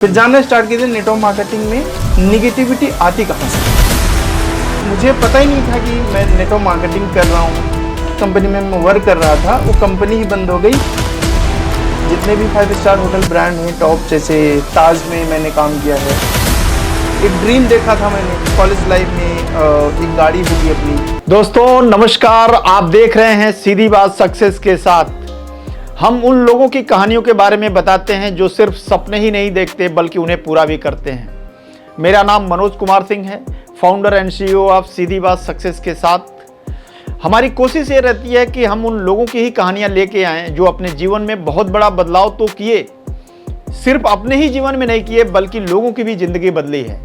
फिर जानना स्टार्ट किया नेटवर्क मार्केटिंग में निगेटिविटी आती कहाँ से। मुझे पता ही नहीं था कि मैं नेटवर्क मार्केटिंग कर रहा हूँ। कंपनी में मैं वर्क कर रहा था, वो कंपनी ही बंद हो गई। जितने भी 5 स्टार होटल ब्रांड हैं टॉप, जैसे ताज में मैंने काम किया है। एक ड्रीम देखा था मैंने कॉलेज लाइफ में, एक गाड़ी होगी अपनी। दोस्तों नमस्कार, आप देख रहे हैं सीधी बात सक्सेस के साथ। हम उन लोगों की कहानियों के बारे में बताते हैं जो सिर्फ सपने ही नहीं देखते बल्कि उन्हें पूरा भी करते हैं। मेरा नाम मनोज कुमार सिंह है, फाउंडर एंड CEO ऑफ सीधी बात सक्सेस के साथ। हमारी कोशिश ये रहती है कि हम उन लोगों की ही कहानियां लेके आएं जो अपने जीवन में बहुत बड़ा बदलाव तो किए, सिर्फ अपने ही जीवन में नहीं किए बल्कि लोगों की भी जिंदगी बदली है।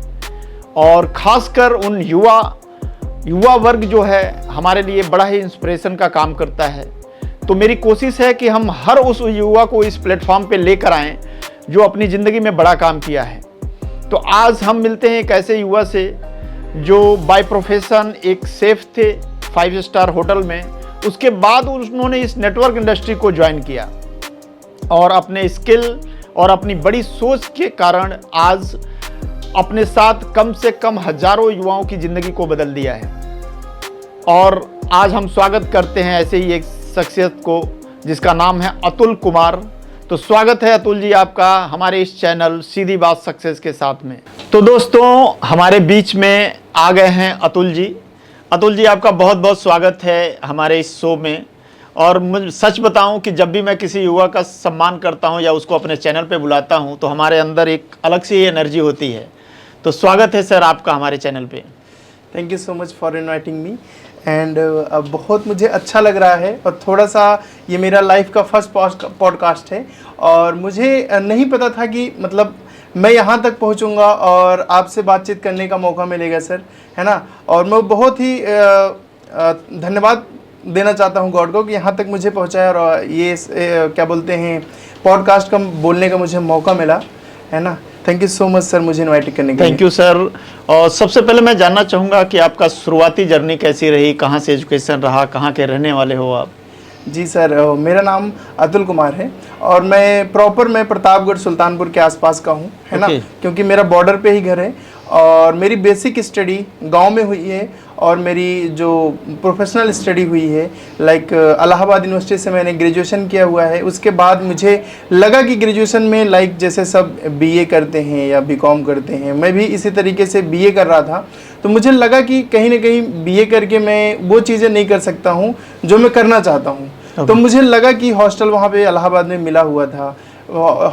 और खासकर उन युवा वर्ग जो है हमारे लिए बड़ा ही इंस्पिरेशन का काम करता है। तो मेरी कोशिश है कि हम हर उस युवा को इस प्लेटफॉर्म पे लेकर आएं जो अपनी ज़िंदगी में बड़ा काम किया है। तो आज हम मिलते हैं एक ऐसे युवा से जो बाय प्रोफेशन एक शेफ थे 5 स्टार होटल में। उसके बाद उन्होंने इस नेटवर्क इंडस्ट्री को ज्वाइन किया और अपने स्किल और अपनी बड़ी सोच के कारण आज अपने साथ कम से कम हजारों युवाओं की ज़िंदगी को बदल दिया है। और आज हम स्वागत करते हैं ऐसे ही एक शख्सियत को जिसका नाम है अतुल कुमार। तो स्वागत है अतुल जी आपका हमारे इस चैनल सीधी बात सक्सेस के साथ में। तो दोस्तों हमारे बीच में आ गए हैं अतुल जी। अतुल जी आपका बहुत बहुत स्वागत है हमारे इस शो में। और मुझे सच बताऊं कि जब भी मैं किसी युवा का सम्मान करता हूं या उसको अपने चैनल पे बुलाता हूं तो हमारे अंदर एक अलग सी एनर्जी होती है। तो स्वागत है सर आपका हमारे चैनल पे। Thank you so much for inviting me and बहुत मुझे अच्छा लग रहा है। और थोड़ा सा ये मेरा लाइफ का फर्स्ट पॉडकास्ट है और मुझे नहीं पता था कि मतलब मैं यहाँ तक पहुँचूँगा और आपसे बातचीत करने का मौका मिलेगा सर, है ना। और मैं बहुत ही धन्यवाद देना चाहता हूँ गॉड को कि यहाँ तक मुझे पहुँचाया और ये क्या बोलते हैं पॉडकास्ट का बोलने का मुझे मौका मिला, है ना। Thank you so much sir मुझे इनवाइट करने के लिए। Thank you sir. और सबसे पहले मैं जानना चाहूँगा कि आपका शुरुआती जर्नी कैसी रही, कहाँ से एजुकेशन रहा, कहाँ के रहने वाले हो आप? जी सर, मेरा नाम अतुल कुमार है और मैं प्रतापगढ़ सुल्तानपुर के आसपास का हूँ, है ना। क्योंकि मेरा बॉर्डर पे ही घर है और मेरी बेसिक स्टडी गांव में हुई है और मेरी जो प्रोफेशनल स्टडी हुई है लाइक इलाहाबाद यूनिवर्सिटी से मैंने ग्रेजुएशन किया हुआ है। उसके बाद मुझे लगा कि ग्रेजुएशन में लाइक जैसे सब BA करते हैं या BCom करते हैं, मैं भी इसी तरीके से BA कर रहा था। तो मुझे लगा कि कहीं ना कहीं BA करके मैं वो चीज़ें नहीं कर सकता हूँ जो मैं करना चाहता हूँ। तो मुझे लगा कि हॉस्टल वहाँ पे इलाहाबाद में मिला हुआ था,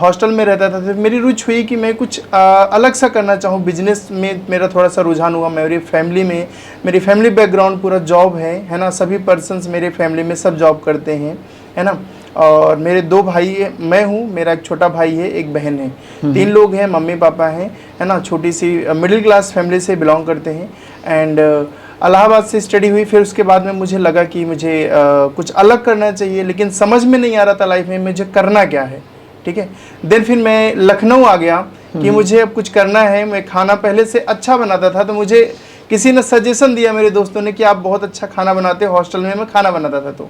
हॉस्टल में रहता था। तो मेरी रुचि हुई कि मैं कुछ अलग सा करना चाहूँ। बिजनेस में मेरा थोड़ा सा रुझान हुआ। मेरी फैमिली बैकग्राउंड पूरा जॉब है ना। सभी पर्सन्स मेरे फैमिली में सब जॉब करते हैं, है ना। और मेरे 2 भाई है, मैं हूँ, मेरा एक छोटा भाई है, एक बहन है। 3 लोग हैं, मम्मी पापा हैं, है ना। छोटी सी मिडिल क्लास फैमिली से बिलोंग करते हैं एंड इलाहाबाद से स्टडी हुई। फिर उसके बाद में मुझे लगा कि मुझे कुछ अलग करना चाहिए, लेकिन समझ में नहीं आ रहा था लाइफ में मुझे करना क्या है, ठीक है। देन फिर मैं लखनऊ आ गया कि मुझे अब कुछ करना है। मैं खाना पहले से अच्छा बनाता था तो मुझे किसी ने सजेशन दिया, मेरे दोस्तों ने, कि आप बहुत अच्छा खाना बनाते हो। हॉस्टल में मैं खाना बनाता था तो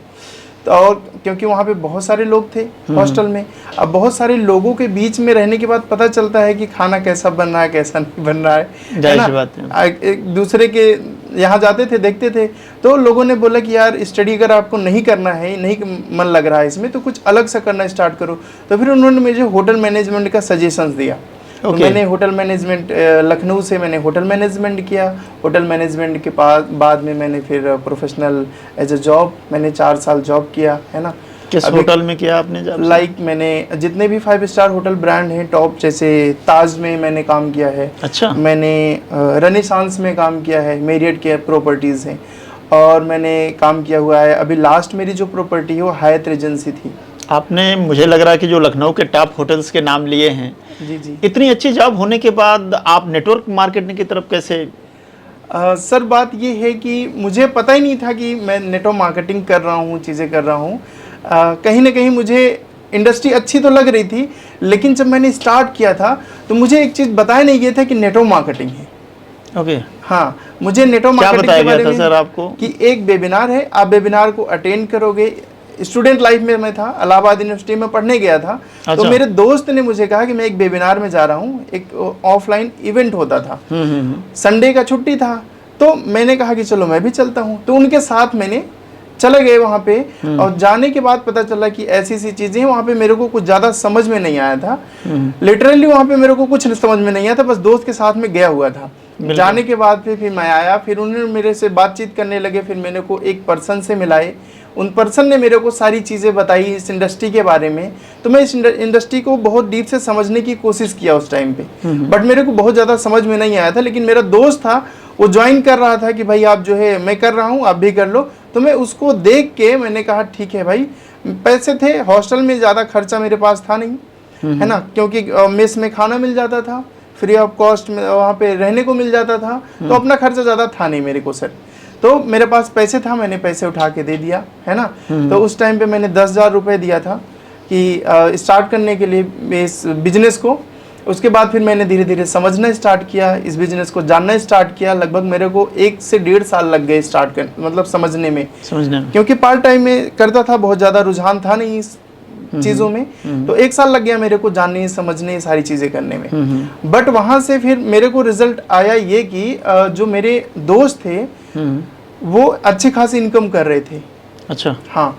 और क्योंकि वहाँ पे बहुत सारे लोग थे हॉस्टल में। अब बहुत सारे लोगों के बीच में रहने के बाद पता चलता है कि खाना कैसा बन रहा है कैसा नहीं बन रहा है ना। एक दूसरे के यहाँ जाते थे, देखते थे, तो लोगों ने बोला कि यार स्टडी अगर आपको नहीं करना है, नहीं मन लग रहा है इसमें, तो कुछ अलग सा करना स्टार्ट करो। तो फिर उन्होंने मुझे होटल मैनेजमेंट का सजेशंस दिया। तो मैंने होटल मैनेजमेंट लखनऊ से मैंने होटल मैनेजमेंट किया। होटल मैनेजमेंट के बाद में मैंने फिर प्रोफेशनल एज अ जॉब मैंने 4 साल जॉब किया, है ना। किस होटल में किया आपने जॉब? लाइक मैंने जितने भी 5 स्टार होटल ब्रांड हैं टॉप, जैसे ताज में मैंने काम किया है। अच्छा। मैंने रेनेसांस में काम किया है, मेरियट के प्रॉपर्टीज़ हैं। और मैंने काम किया हुआ है, अभी लास्ट मेरी जो प्रॉपर्टी है वो हायत रेजेंसी थी। आपने, मुझे लग रहा है कि जो लखनऊ के टॉप होटल्स के नाम लिए हैं। जी जी। इतनी अच्छी जॉब होने के बाद आप नेटवर्क मार्केटिंग की तरफ कैसे? सर बात ये है कि मुझे पता ही नहीं था कि मैं नेटवर्क मार्केटिंग कर रहा हूँ, चीज़ें कर रहा हूँ। कहीं ना कहीं मुझे इंडस्ट्री अच्छी तो लग रही थी, लेकिन जब मैंने स्टार्ट किया था तो मुझे एक चीज़ बताया नहीं गया था कि नेटवर्क मार्केटिंग है। ओके। हाँ, मुझे नेटवर्क मार्केटिंग के बारे में सर आपको कि एक वेबिनार है, आप वेबिनार को अटेंड करोगे, स्टूडेंट लाइफ में मैं था, इलाहाबाद यूनिवर्सिटी में पढ़ने गया था। तो मेरे दोस्त ने मुझे कहा कि मैं एक वेबिनार में जा रहा हूँ, एक ऑफलाइन इवेंट होता था, संडे का छुट्टी था। तो मैंने कहा कि चलो मैं भी चलता हूँ। तो उनके साथ मैंने चले गए वहाँ पे, और जाने के बाद पता चला कि ऐसी सी चीजें हैं वहाँ पे। मेरे को कुछ ज्यादा समझ में नहीं आया था, लिटरली वहाँ पे मेरे को कुछ समझ में नहीं आया था, बस दोस्त के साथ में गया हुआ था। जाने के बाद फिर मैं आया, फिर उन्होंने मेरे से बातचीत करने लगे, फिर मेरे को एक पर्सन से मिलाए, उन पर्सन ने मेरे को सारी चीज़ें बताई इस इंडस्ट्री के बारे में। तो मैं इस इंडस्ट्री को बहुत डीप से समझने की कोशिश किया उस टाइम पे, बट मेरे को बहुत ज़्यादा समझ में नहीं आया था। लेकिन मेरा दोस्त था, वो ज्वाइन कर रहा था कि भाई आप जो है, मैं कर रहा हूँ आप भी कर लो। तो मैं उसको देख के मैंने कहा ठीक है भाई। पैसे थे, हॉस्टल में ज़्यादा खर्चा मेरे पास था नहीं, है ना, क्योंकि मेस में खाना मिल जाता था, फ्री ऑफ कॉस्ट में वहाँ पे रहने को मिल जाता था, तो अपना खर्चा ज़्यादा था नहीं मेरे को सर। तो मेरे पास पैसे था, मैंने पैसे उठा के दे दिया, है ना। तो उस टाइम पे मैंने 10,000 रुपये दिया था कि स्टार्ट करने के लिए इस बिजनेस को। उसके बाद फिर मैंने धीरे धीरे समझना स्टार्ट किया, इस बिजनेस को जानना स्टार्ट किया। लगभग मेरे को 1 से 1.5 साल लग गए स्टार्ट कर, मतलब समझने में, क्योंकि पार्ट टाइम में करता था, बहुत ज़्यादा रुझान था नहीं इस चीज़ों में। तो 1 साल लग गया मेरे को जानने समझने सारी चीज़ें करने में। बट वहाँ से फिर मेरे को रिजल्ट आया ये कि जो मेरे दोस्त थे वो अच्छी खासी इनकम कर रहे थे। अच्छा, हाँ,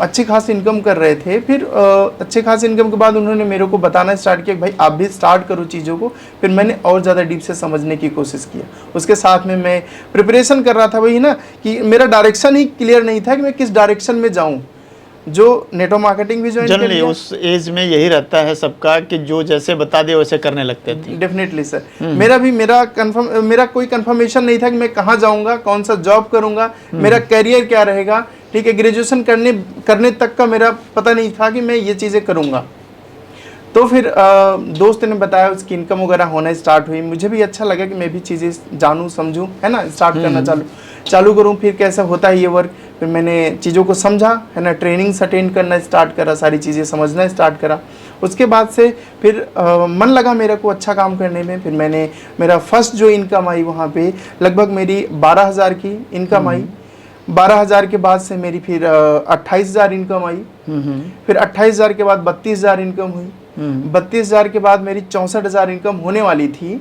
अच्छी खासी इनकम कर रहे थे। फिर अच्छे खासी इनकम के बाद उन्होंने मेरे को बताना स्टार्ट किया कि भाई आप भी स्टार्ट करो चीज़ों को। फिर मैंने और ज़्यादा डीप से समझने की कोशिश किया। उसके साथ में मैं प्रिपरेशन कर रहा था, वही ना कि मेरा डायरेक्शन ही क्लियर नहीं था कि मैं किस डायरेक्शन में जाऊँ। जो नेटवर्क मार्केटिंग भी ज्वाइन जनरली उस एज में यही रहता है सबका कि जो जैसे बता दे वैसे करने लगते थे। डेफिनेटली सर, मेरा कोई कंफर्मेशन नहीं था कि मैं कहाँ जाऊँगा, कौन सा जॉब करूँगा, मेरा करियर क्या रहेगा। ठीक है, ग्रेजुएशन करने तक का मेरा पता नहीं था कि मैं ये चीज़ें करूँगा। तो फिर दोस्त ने बताया, उसकी इनकम वगैरह होना स्टार्ट हुई। मुझे भी अच्छा लगा कि मैं भी चीज़ें जानूँ समझूँ, है ना, स्टार्ट करना चालू करूँ। फिर कैसा होता है ये वर्क, फिर मैंने चीज़ों को समझा, है ना, ट्रेनिंग्स अटेंड करना स्टार्ट करा, सारी चीज़ें समझना स्टार्ट करा। उसके बाद से फिर मन लगा मेरे को अच्छा काम करने में। फिर मेरा फर्स्ट जो इनकम आई वहाँ पे लगभग मेरी 12,000 की इनकम आई। 12,000 के बाद से मेरी फिर 28,000 इनकम आई। फिर 28,000 के बाद 32,000 इनकम हुई। 32,000 के बाद मेरी 64,000 इनकम होने वाली थी।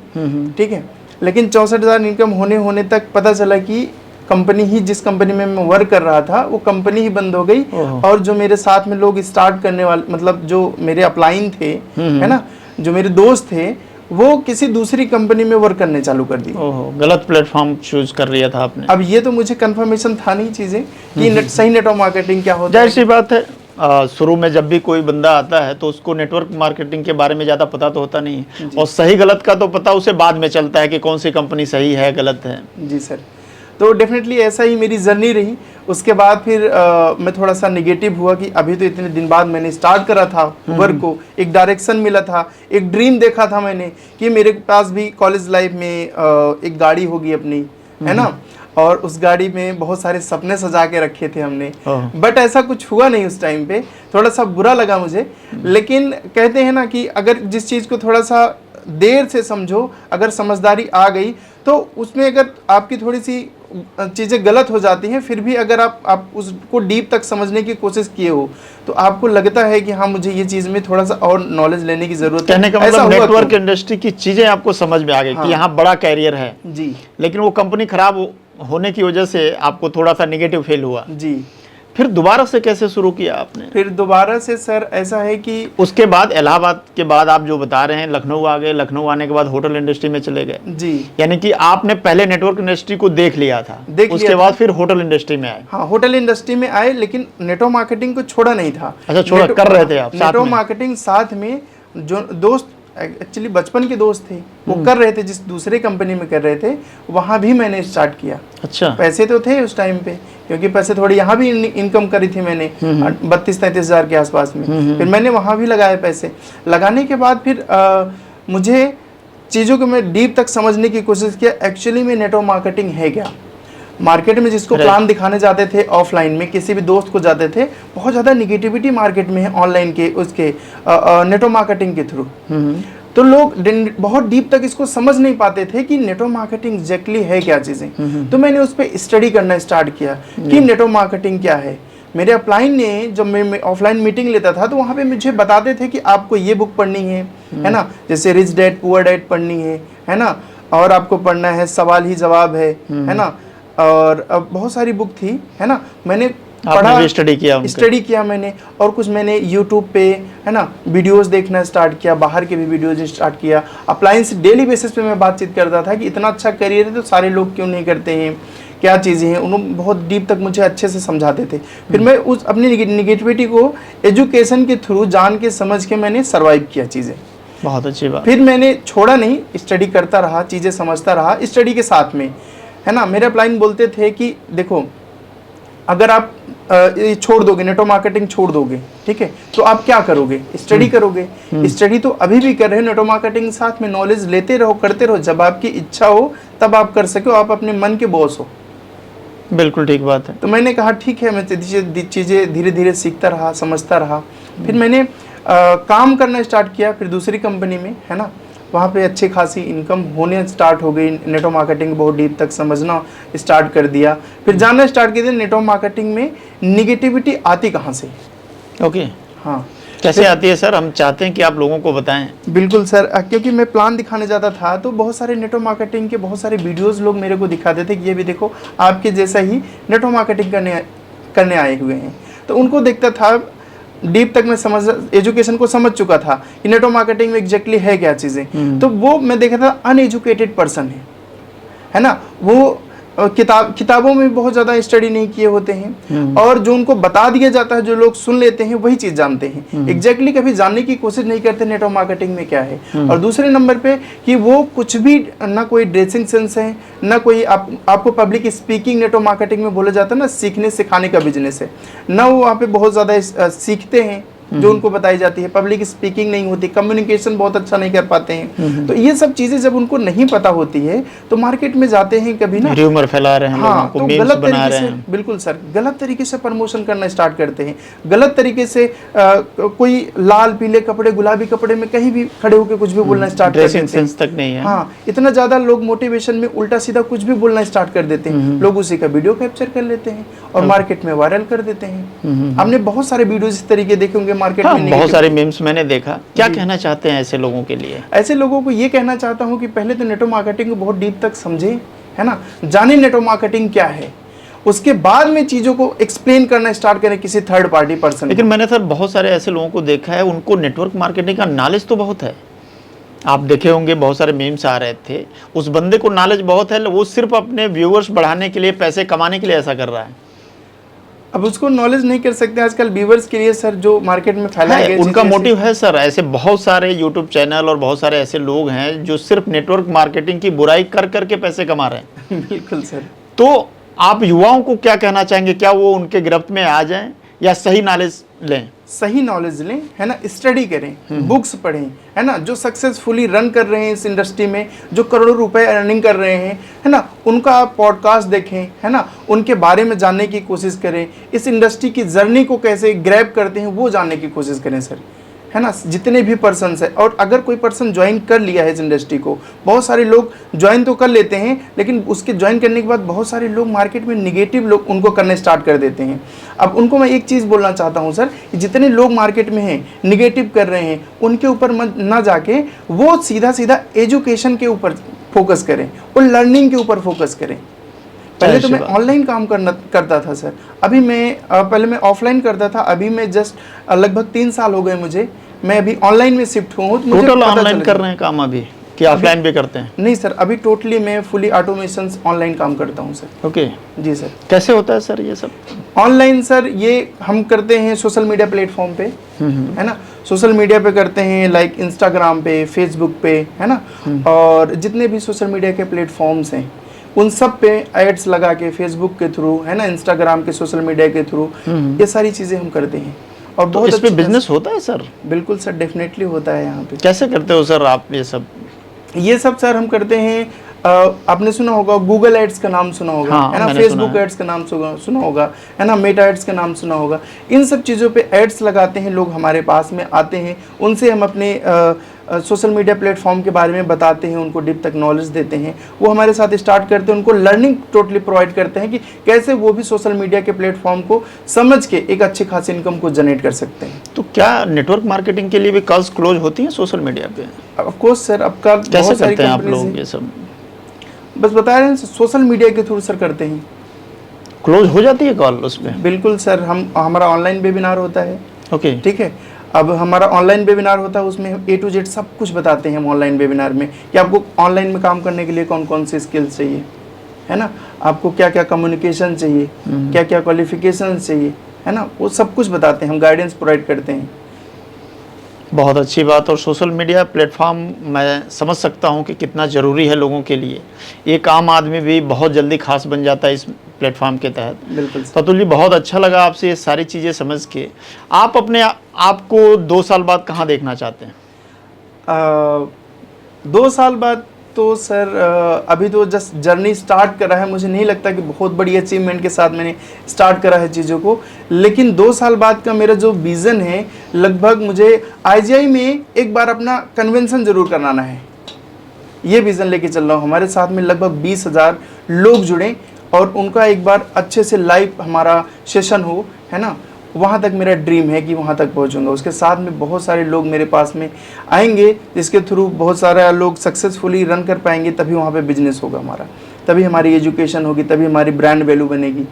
ठीक है, लेकिन 64,000 इनकम होने तक पता चला कि कंपनी ही, जिस कंपनी में मैं वर्क कर रहा था वो कंपनी ही बंद हो गई। और जो मेरे साथ में लोग स्टार्ट करने वाले, मतलब जो मेरे अपलाइन थे, है ना, जो मेरे दोस्त थे, वो किसी दूसरी कंपनी में वर्क करने चालू कर दी। गलत प्लेटफॉर्म चूज कर लिया था आपने। अब ये तो मुझे कंफर्मेशन था नहीं चीजें कि सही नेटवर्क मार्केटिंग क्या होता है। जाहिर सी बात है, शुरू में जब भी कोई बंदा आता है तो उसको नेटवर्क मार्केटिंग के बारे में ज़्यादा पता तो होता नहीं है, और सही गलत का तो पता उसे बाद में चलता है कि कौन सी कंपनी सही है गलत है। जी सर, तो डेफिनेटली ऐसा ही मेरी जर्नी रही। उसके बाद फिर मैं थोड़ा सा निगेटिव हुआ कि अभी तो इतने दिन बाद मैंने स्टार्ट करा था वर्क को, एक डायरेक्शन मिला था, एक ड्रीम देखा था मैंने कि मेरे पास भी कॉलेज लाइफ में एक गाड़ी होगी अपनी, है ना, और उस गाड़ी में बहुत सारे सपने सजा के रखे थे हमने। बट ऐसा कुछ हुआ नहीं उस टाइम पे, थोड़ा सा बुरा लगा मुझे। लेकिन कहते हैं ना कि अगर जिस चीज़ को थोड़ा सा देर से समझो, अगर समझदारी आ गई तो उसमें अगर आपकी थोड़ी सी चीज़ें गलत हो जाती हैं, फिर भी अगर आप उसको डीप तक समझने की कोशिश किए हो तो आपको लगता है कि हाँ, मुझे ये चीज़ में थोड़ा सा और नॉलेज लेने की ज़रूरत है। कहने का मतलब नेटवर्क इंडस्ट्री की चीज़ें आपको समझ में आ गई कि यहाँ बड़ा कैरियर है जी, लेकिन वो कंपनी खराब होने की वजह से आपको थोड़ा सा निगेटिव फील हुआ जी। फिर दोबारा से कैसे शुरू किया आपने? फिर दोबारा से सर ऐसा है कि उसके बाद इलाहाबाद के बाद आप जो बता रहे हैं लखनऊ आ गए, लखनऊ आने के बाद होटल इंडस्ट्री में चले गए। जी, यानी कि आपने पहले नेटवर्क इंडस्ट्री को देख लिया था, उसके बाद फिर होटल इंडस्ट्री में आए। हाँ, होटल इंडस्ट्री में आए, लेकिन नेटवर्क मार्केटिंग को छोड़ा नहीं था। अच्छा, छोड़ा, कर रहे थे आप नेटवर्क मार्केटिंग साथ में। जो दोस्त एक्चुअली बचपन के दोस्त थे वो कर रहे थे, जिस दूसरे कंपनी में कर रहे थे वहाँ भी मैंने स्टार्ट किया। अच्छा, पैसे तो थे उस टाइम पे, क्योंकि पैसे थोड़ी यहाँ भी इनकम करी थी मैंने 32-33 हज़ार के आसपास में। फिर मैंने वहाँ भी लगाए पैसे। लगाने के बाद फिर मुझे चीज़ों को मैं डीप तक समझने की कोशिश किया, एक्चुअली में नेटवर्क मार्केटिंग है क्या। मार्केट में जिसको प्लान दिखाने जाते थे, ऑफलाइन में किसी भी दोस्त को जाते थे, बहुत ज़्यादा निगेटिविटी मार्केट में है ऑनलाइन के उसके नेटवर्क मार्केटिंग के थ्रू। तो लोग बहुत डीप तक इसको समझ नहीं पाते थे कि नेटवर्क मार्केटिंग एग्जैक्टली है क्या चीज़ें। तो मैंने उस पर स्टडी करना स्टार्ट किया कि नेटवर्क मार्केटिंग क्या है। मेरे अपलाइन ने जब मैं ऑफलाइन मीटिंग लेता था तो वहाँ पे मुझे बताते थे कि आपको ये बुक पढ़नी है ना, जैसे रिच डैड पुअर डैड पढ़नी है ना, और आपको पढ़ना है सवाल ही जवाब है ना, और अब बहुत सारी बुक थी, है ना। मैंने पढ़ा, स्टडी किया मैंने, और कुछ मैंने यूट्यूब पे, है ना, वीडियोस देखना स्टार्ट किया, बाहर के भी वीडियोस स्टार्ट किया। अप्लायंस डेली बेसिस पे मैं बातचीत करता था कि इतना अच्छा करियर है तो सारे लोग क्यों नहीं करते हैं, क्या चीज़ें हैं। उन्होंने बहुत डीप तक मुझे अच्छे से समझाते थे। फिर मैं उस अपनी निगेटिविटी को एजुकेशन के थ्रू जान के समझ के मैंने सर्वाइव किया चीज़ें। बहुत अच्छी बात। फिर मैंने छोड़ा नहीं, स्टडी करता रहा, चीज़ें समझता रहा स्टडी के साथ में, है ना। मेरे अपलाइन बोलते थे कि देखो अगर आप ये छोड़ दोगे, नेटवर्क मार्केटिंग छोड़ दोगे, ठीक है, तो आप क्या करोगे, स्टडी करोगे। स्टडी तो अभी भी कर रहे हो, नेटवर्क मार्केटिंग के साथ में नॉलेज लेते रहो, करते रहो, जब आपकी इच्छा हो तब आप कर सको, आप अपने मन के बॉस हो। बिल्कुल ठीक बात है। तो मैंने कहा ठीक है, मैं चीज़ें धीरे धीरे सीखता रहा, समझता रहा। फिर मैंने काम करना स्टार्ट किया, फिर दूसरी कंपनी में, है ना, वहाँ पे अच्छी खासी इनकम होने स्टार्ट हो गई। नेटवर्क मार्केटिंग बहुत डीप तक समझना स्टार्ट कर दिया, फिर जानना स्टार्ट किया नेटवर्क मार्केटिंग में निगेटिविटी आती कहाँ से। ओके, हाँ, कैसे आती है सर, हम चाहते हैं कि आप लोगों को बताएं। बिल्कुल सर, क्योंकि मैं प्लान दिखाने जाता था तो बहुत सारे नेटवर्क मार्केटिंग के बहुत सारे वीडियोस लोग मेरे को दिखाते थे कि ये भी देखो आपके जैसा ही नेटवर्क मार्केटिंग करने आए हुए हैं। तो उनको देखता था, डीप तक मैं समझ, एजुकेशन को समझ चुका था कि नेटवर्क मार्केटिंग में एग्जैक्टली है क्या चीज़ें। तो वो मैं देखा था अनएजुकेटेड पर्सन है ना, वो किताबों में बहुत ज़्यादा स्टडी नहीं किए होते हैं, और जो उनको बता दिया जाता है, जो लोग सुन लेते हैं वही चीज़ जानते हैं, एग्जैक्टली कभी जानने की कोशिश नहीं करते नेटवर्क मार्केटिंग में क्या है। और दूसरे नंबर पे कि वो कुछ भी, ना कोई ड्रेसिंग सेंस है, ना कोई आपको पब्लिक स्पीकिंग नेटवर्क मार्केटिंग में बोला जाता है ना, सीखने सिखाने का बिजनेस है ना, वो वहाँ पे बहुत ज़्यादा सीखते हैं जो उनको बताई जाती है, पब्लिक स्पीकिंग नहीं होती, कम्युनिकेशन बहुत अच्छा नहीं कर पाते हैं। तो ये सब चीजें जब उनको नहीं पता होती है तो मार्केट में जाते हैं कभी ना, र्यूमर फैला रहे हैं, हाँ, लोगों को तो गलत बना तरीके रहे से, हैं। बिल्कुल सर, गलत तरीके से प्रमोशन करना स्टार्ट करते हैं, गलत तरीके से कोई लाल पीले कपड़े, गुलाबी कपड़े में कहीं भी खड़े होकर कुछ भी बोलना स्टार्ट कर देते हैं। सेंस तक नहीं है। हाँ, इतना ज्यादा लोग मोटिवेशन में उल्टा सीधा कुछ भी बोलना स्टार्ट कर देते हैं, लोग उसी का वीडियो कैप्चर कर लेते हैं और मार्केट में वायरल कर देते हैं। हमने बहुत सारे वीडियो इस तरीके देखे होंगे मार्केट में, बहुत सारे मीम्स मैंने देखा। क्या कहना चाहते हैं ऐसे लोगों के लिए? ऐसे लोगों को ये कहना चाहता हूँ कि पहले तो नेटवर्क मार्केटिंग को बहुत डीप तक समझे, है ना, जाने नेटवर्क मार्केटिंग क्या है, उसके बाद में चीजों को एक्सप्लेन करना स्टार्ट करें किसी थर्ड पार्टी पर्सन। लेकिन मैंने सर बहुत सारे ऐसे लोगों को देखा है, उनको नेटवर्क मार्केटिंग का नॉलेज तो बहुत है। आप देखे होंगे बहुत सारे मीम्स आ रहे थे, उस बंदे को नॉलेज बहुत है, वो सिर्फ अपने व्यूअर्स बढ़ाने के लिए, पैसे कमाने के लिए ऐसा कर रहा है। अब उसको नॉलेज नहीं कर सकते आजकल व्यूअर्स के लिए सर, जो मार्केट में फैला है, उनका मोटिव है सर। ऐसे बहुत सारे यूट्यूब चैनल और बहुत सारे ऐसे लोग हैं जो सिर्फ नेटवर्क मार्केटिंग की बुराई कर करके पैसे कमा रहे हैं। बिल्कुल सर। तो आप युवाओं को क्या कहना चाहेंगे, क्या वो उनके गिरफ्त में आ जाएं या सही नॉलेज लें? सही नॉलेज लें, है ना, स्टडी करें, बुक्स पढ़ें, है ना, जो सक्सेसफुली रन कर रहे हैं इस इंडस्ट्री में, जो करोड़ों रुपए अर्निंग कर रहे हैं, है ना, उनका आप पॉडकास्ट देखें, है ना, उनके बारे में जानने की कोशिश करें, इस इंडस्ट्री की जर्नी को कैसे ग्रैब करते हैं वो जानने की कोशिश करें सर, है ना, जितने भी पर्सन है। और अगर कोई पर्सन ज्वाइन कर लिया है इस इंडस्ट्री को, बहुत सारे लोग ज्वाइन तो कर लेते हैं, लेकिन उसके ज्वाइन करने के बाद बहुत सारे लोग मार्केट में निगेटिव लोग उनको करने स्टार्ट कर देते हैं। अब उनको मैं एक चीज़ बोलना चाहता हूं सर, जितने लोग मार्केट में हैं निगेटिव कर रहे हैं, उनके ऊपर ना जाके वो सीधा सीधा एजुकेशन के ऊपर फोकस करें और लर्निंग के ऊपर फोकस करें। पहले तो मैं ऑनलाइन काम करता था सर, अभी मैं पहले मैं ऑफलाइन करता था, अभी मैं जस्ट लगभग 3 साल हो गए मुझे, मैं अभी ऑनलाइन में शिफ्ट हुआ हूँ। टोटल ऑनलाइन कर रहे हैं काम अभी, कि ऑफलाइन भी करते हैं? नहीं सर, अभी टोटली मैं फुली ऑटोमेशन ऑनलाइन काम करता हूँ सर। ओके जी सर। कैसे होता है सर ये सब ऑनलाइन? सर ये हम करते हैं सोशल मीडिया प्लेटफॉर्म पे, है ना, सोशल मीडिया पे करते हैं, लाइक इंस्टाग्राम पे, फेसबुक पे, है ना, और जितने भी सोशल मीडिया के प्लेटफॉर्म्स हैं उन सब पे एड्स लगा के, फेसबुक के थ्रू, है ना, इंस्टाग्राम के सोशल मीडिया के थ्रू, ये सारी चीज़ें हम करते हैं। और बहुत इस पे बिजनेस होता है सर? बिल्कुल सर, डेफिनेटली होता है यहाँ पे। कैसे करते हो सर आप ये सब? ये सब सर हम करते हैं, आपने सुना होगा गूगल एड्स का नाम सुना होगा, है ना, फेसबुक एड्स का नाम सुना होगा, है ना, मेटा एड्स का नाम सुना होगा। इन सब चीज़ों पे एड्स लगाते हैं लोग, हमारे पास में आते हैं, उनसे हम अपने सोशल मीडिया प्लेटफॉर्म के बारे में बताते हैं, उनको डीप तक नॉलेज देते हैं। वो हमारे साथ स्टार्ट करते हैं, उनको लर्निंग टोटली प्रोवाइड करते हैं कि कैसे वो भी सोशल मीडिया के प्लेटफॉर्म को समझ के एक अच्छी खासी इनकम को जनरेट कर सकते हैं। तो क्या नेटवर्क मार्केटिंग के लिए भी कॉल्स क्लोज होती हैं सोशल मीडिया पे? ऑफ कोर्स सर, आपका कैसे करते हैं आप लोग ये सब? बस बता रहे हैं, सोशल मीडिया के थ्रू सर करते हैं। क्लोज हो जाती है कॉल उस पर? बिल्कुल सर, हमारा ऑनलाइन वेबिनार होता है। ओके, ठीक है। अब हमारा ऑनलाइन वेबिनार होता है, उसमें हम A to Z सब कुछ बताते हैं हम ऑनलाइन वेबिनार में कि आपको ऑनलाइन में काम करने के लिए कौन कौन से स्किल्स चाहिए, है ना, आपको क्या क्या कम्युनिकेशन चाहिए, क्या क्या क्वालिफिकेशन चाहिए, है ना, वो सब कुछ बताते हैं हम, गाइडेंस प्रोवाइड करते हैं। बहुत अच्छी बात। और सोशल मीडिया प्लेटफॉर्म मैं समझ सकता हूँ कि कितना ज़रूरी है लोगों के लिए। एक आम आदमी भी बहुत जल्दी खास बन जाता है इस प्लेटफॉर्म के तहत। बिल्कुल। तो अतुल जी, बहुत अच्छा लगा आपसे ये सारी चीज़ें समझ के। आप अपने आप को 2 साल बाद कहाँ देखना चाहते हैं? 2 साल बाद तो सर अभी तो जस्ट जर्नी स्टार्ट करा है, मुझे नहीं लगता कि बहुत बड़ी अचीवमेंट के साथ मैंने स्टार्ट करा है चीज़ों को। लेकिन 2 साल बाद का मेरा जो विज़न है, लगभग मुझे IGI में एक बार अपना कन्वेंशन ज़रूर कराना है। ये विज़न लेके चल रहा हूँ। हमारे साथ में लगभग 20,000 लोग जुड़े और उनका एक बार अच्छे से लाइव हमारा सेशन हो, है ना, वहाँ तक मेरा ड्रीम है कि वहाँ तक पहुँचूंगा। उसके साथ में बहुत सारे लोग मेरे पास में आएंगे, जिसके थ्रू बहुत सारे लोग सक्सेसफुली रन कर पाएंगे, तभी वहाँ पे बिजनेस होगा हमारा, तभी हमारी एजुकेशन होगी, तभी हमारी ब्रांड वैल्यू बनेगी।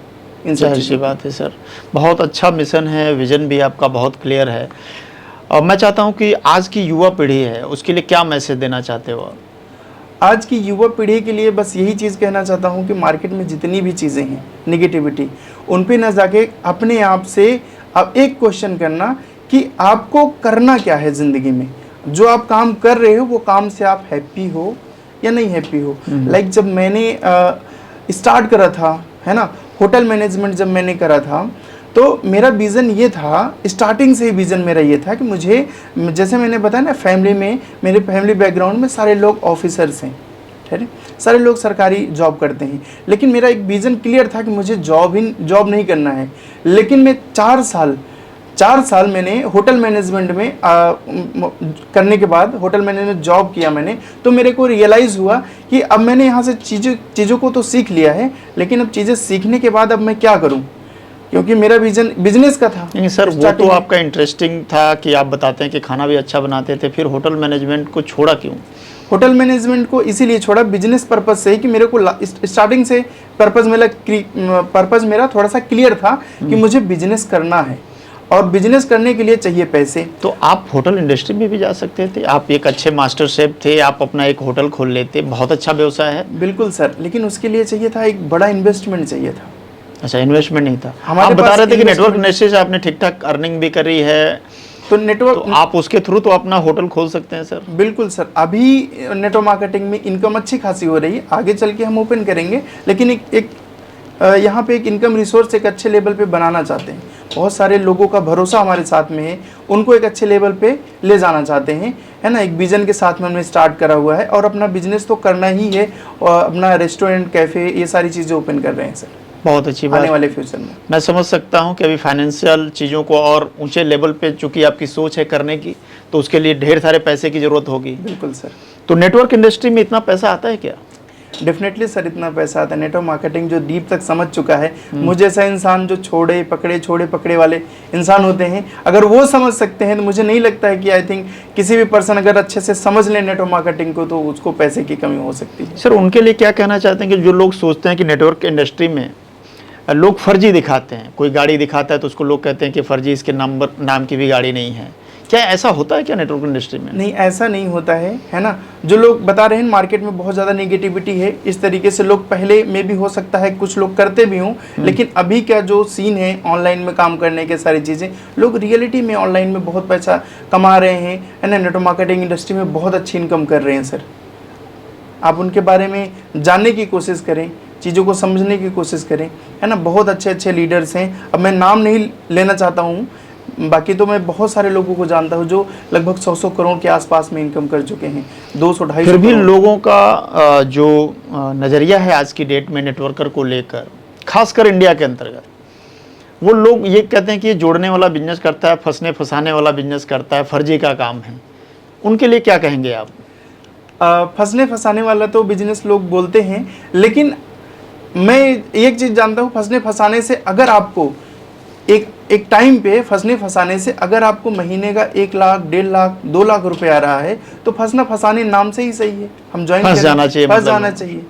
इन सब अच्छी बात है सर, बहुत अच्छा मिशन है, विजन भी आपका बहुत क्लियर है। और मैं चाहता हूँ कि आज की युवा पीढ़ी है, उसके लिए क्या मैसेज देना चाहते हो आप? आज की युवा पीढ़ी के लिए बस यही चीज़ कहना चाहता हूँ कि मार्केट में जितनी भी चीज़ें हैं नेगेटिविटी, उन पे न जाके अपने आप से अब एक क्वेश्चन करना कि आपको करना क्या है ज़िंदगी में। जो आप काम कर रहे हो वो काम से आप हैप्पी हो या नहीं हैप्पी हो। लाइक जब मैंने स्टार्ट करा था, है ना, होटल मैनेजमेंट जब मैंने करा था, तो मेरा विज़न ये था, स्टार्टिंग से ही विज़न मेरा ये था कि मुझे, जैसे मैंने बताया ना, फैमिली में, मेरे फैमिली बैकग्राउंड में सारे लोग ऑफिसर्स हैं, ठीक है, सारे लोग सरकारी जॉब करते हैं। लेकिन मेरा एक विज़न क्लियर था कि मुझे जॉब नहीं करना है। लेकिन मैं 4 साल मैंने होटल मैनेजमेंट में करने के बाद, होटल मैनेजमेंट जॉब किया मैंने, तो मेरे को रियलाइज़ हुआ कि अब मैंने यहाँ से चीज़ों को तो सीख लिया है, लेकिन अब चीज़ें सीखने के बाद अब मैं क्या करूँ, क्योंकि मेरा विजन बिजनेस का था। नहीं सर, वो तो आपका इंटरेस्टिंग था कि आप बताते हैं कि खाना भी अच्छा बनाते थे, फिर होटल मैनेजमेंट को छोड़ा क्यों? होटल मैनेजमेंट को इसीलिए छोड़ा बिजनेस पर्पस से, कि मेरे को स्टार्टिंग से पर्पस मेरा थोड़ा सा क्लियर था कि मुझे बिजनेस करना है और बिजनेस करने के लिए चाहिए पैसे। तो आप होटल इंडस्ट्री में भी जा सकते थे, आप एक अच्छे मास्टर शेफ थे, आप अपना एक होटल खोल लेते, बहुत अच्छा व्यवसाय है। बिल्कुल सर, लेकिन उसके लिए चाहिए था, एक बड़ा इन्वेस्टमेंट चाहिए था। अच्छा, इन्वेस्टमेंट नहीं था। हमारे आप बता रहे थे कि पास नेटवर्क इंडस्ट्री से आपने ठीक ठाक अर्निंग भी करी है, तो नेटवर्क, तो आप उसके थ्रू तो अपना होटल खोल सकते हैं सर। बिल्कुल सर, अभी नेटवर्क मार्केटिंग में इनकम अच्छी खासी हो रही है, आगे चल के हम ओपन करेंगे, लेकिन एक यहाँ पे एक इनकम रिसोर्स एक अच्छे लेवल पे बनाना चाहते हैं। बहुत सारे लोगों का भरोसा हमारे साथ में है, उनको एक अच्छे लेवल पे ले जाना चाहते हैं, है ना। एक विजन के साथ में हमने स्टार्ट करा हुआ है और अपना बिजनेस तो करना ही है, और अपना रेस्टोरेंट, कैफ़े, ये सारी चीज़ें ओपन कर रहे हैं सर। बहुत अच्छी बात। आने वाले फ्यूचर में मैं समझ सकता हूं कि अभी फाइनेंशियल चीज़ों को और ऊंचे लेवल पे चूंकि आपकी सोच है करने की, तो उसके लिए ढेर सारे पैसे की ज़रूरत होगी। बिल्कुल सर। तो नेटवर्क इंडस्ट्री में इतना पैसा आता है क्या? डेफिनेटली सर, इतना पैसा आता है। नेटवर्क मार्केटिंग जो डीप तक समझ चुका है, मुझे ऐसा इंसान जो छोड़े पकड़े वाले इंसान होते हैं, अगर वो समझ सकते हैं, तो मुझे नहीं लगता है कि आई थिंक किसी भी पर्सन अगर अच्छे से समझ ले नेटवर्क मार्केटिंग को, तो उसको पैसे की कमी हो सकती है। सर, उनके लिए क्या कहना चाहते हैं कि जो लोग सोचते हैं कि नेटवर्क इंडस्ट्री में लोग फर्जी दिखाते हैं, कोई गाड़ी दिखाता है तो उसको लोग कहते हैं कि फर्जी, इसके नाम की भी गाड़ी नहीं है, क्या ऐसा होता है क्या नेटवर्क इंडस्ट्री में? नहीं, ऐसा नहीं होता है ना। जो लोग बता रहे हैं, मार्केट में बहुत ज़्यादा नेगेटिविटी है, इस तरीके से लोग पहले में भी हो सकता है कुछ लोग करते भी हों, लेकिन अभी का जो सीन है ऑनलाइन में काम करने के सारी चीज़ें, लोग रियलिटी में ऑनलाइन में बहुत पैसा कमा रहे हैं, है ना। नेटवर्क मार्केटिंग इंडस्ट्री में बहुत अच्छी इनकम कर रहे हैं सर। आप उनके बारे में जानने की कोशिश करें, चीज़ों को समझने की कोशिश करें, है ना। बहुत अच्छे लीडर्स हैं, अब मैं नाम नहीं लेना चाहता हूँ, बाकी तो मैं बहुत सारे लोगों को जानता हूँ जो लगभग 100 करोड़ के आसपास में इनकम कर चुके हैं, 200-250 फिर भी लोगों का जो नज़रिया है आज की डेट में नेटवर्कर को लेकर, खासकर इंडिया के अंतर्गत, वो लोग ये कहते हैं कि ये जोड़ने वाला बिजनेस करता है, फंसाने वाला बिजनेस करता है, फर्जी का काम है। उनके लिए क्या कहेंगे आप? फंसने फंसाने वाला तो बिजनेस लोग बोलते हैं, लेकिन मैं एक चीज़ जानता हूँ, फंसने फंसाने से अगर आपको एक टाइम पे फंसने फंसाने से अगर आपको महीने का 1 लाख, 1.5 लाख, 2 लाख रुपए आ रहा है तो फंसना फंसाने नाम से ही सही है, हम ज्वाइन फंस जाना चाहिए, फंस मतलब जाना चाहिए।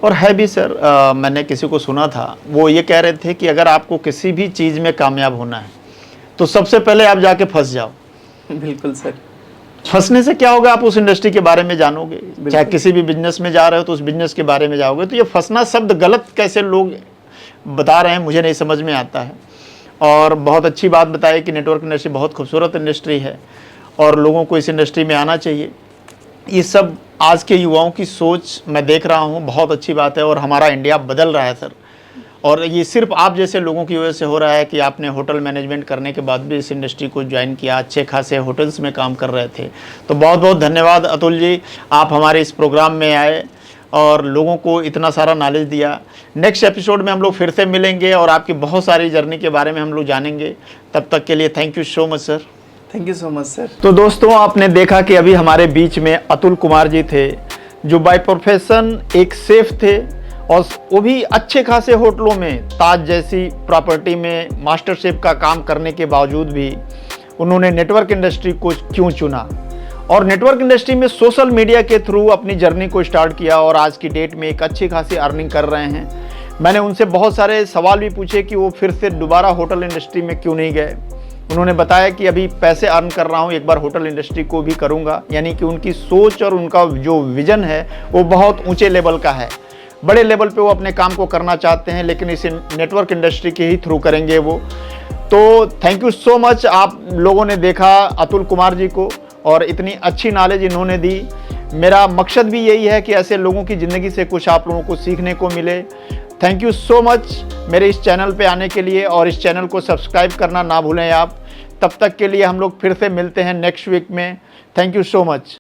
और है भी सर, मैंने किसी को सुना था, वो ये कह रहे थे कि अगर आपको किसी भी चीज़ में कामयाब होना है तो सबसे पहले आप जाके फंस जाओ। बिल्कुल सर। फंसने से क्या होगा, आप उस इंडस्ट्री के बारे में जानोगे, चाहे किसी भी बिजनेस में जा रहे हो तो उस बिजनेस के बारे में जाओगे। तो ये फंसना शब्द गलत कैसे लोग बता रहे हैं मुझे नहीं समझ में आता है। और बहुत अच्छी बात बताई कि नेटवर्क इंडस्ट्री बहुत खूबसूरत इंडस्ट्री है और लोगों को इस इंडस्ट्री में आना चाहिए। ये सब आज के युवाओं की सोच मैं देख रहा हूँ, बहुत अच्छी बात है और हमारा इंडिया बदल रहा है सर। और ये सिर्फ आप जैसे लोगों की वजह से हो रहा है कि आपने होटल मैनेजमेंट करने के बाद भी इस इंडस्ट्री को ज्वाइन किया, अच्छे खासे होटल्स में काम कर रहे थे। तो बहुत बहुत धन्यवाद अतुल जी, आप हमारे इस प्रोग्राम में आए और लोगों को इतना सारा नॉलेज दिया। नेक्स्ट एपिसोड में हम लोग फिर से मिलेंगे और आपकी बहुत सारी जर्नी के बारे में हम लोग जानेंगे। तब तक के लिए thank you so much sir. Thank you so much sir. तो दोस्तों, आपने देखा कि अभी हमारे बीच में अतुल कुमार जी थे, जो बाय प्रोफेशन एक शेफ थे और वो भी अच्छे खासे होटलों में, ताज जैसी प्रॉपर्टी में मास्टर शेफ का काम करने के बावजूद भी उन्होंने नेटवर्क इंडस्ट्री को क्यों चुना और नेटवर्क इंडस्ट्री में सोशल मीडिया के थ्रू अपनी जर्नी को स्टार्ट किया और आज की डेट में एक अच्छी खासी अर्निंग कर रहे हैं। मैंने उनसे बहुत सारे सवाल भी पूछे कि वो फिर से दोबारा होटल इंडस्ट्री में क्यों नहीं गए। उन्होंने बताया कि अभी पैसे अर्न कर रहा हूँ, एक बार होटल इंडस्ट्री को भी करूँगा। यानी कि उनकी सोच और उनका जो विज़न है वो बहुत ऊंचे लेवल का है, बड़े लेवल पे वो अपने काम को करना चाहते हैं, लेकिन इस नेटवर्क इंडस्ट्री के ही थ्रू करेंगे वो। तो थैंक यू सो मच, आप लोगों ने देखा अतुल कुमार जी को और इतनी अच्छी नॉलेज इन्होंने दी। मेरा मकसद भी यही है कि ऐसे लोगों की ज़िंदगी से कुछ आप लोगों को सीखने को मिले। थैंक यू सो मच मेरे इस चैनल पे आने के लिए और इस चैनल को सब्सक्राइब करना ना भूलें आप। तब तक के लिए हम लोग फिर से मिलते हैं नेक्स्ट वीक में। Thank you so much.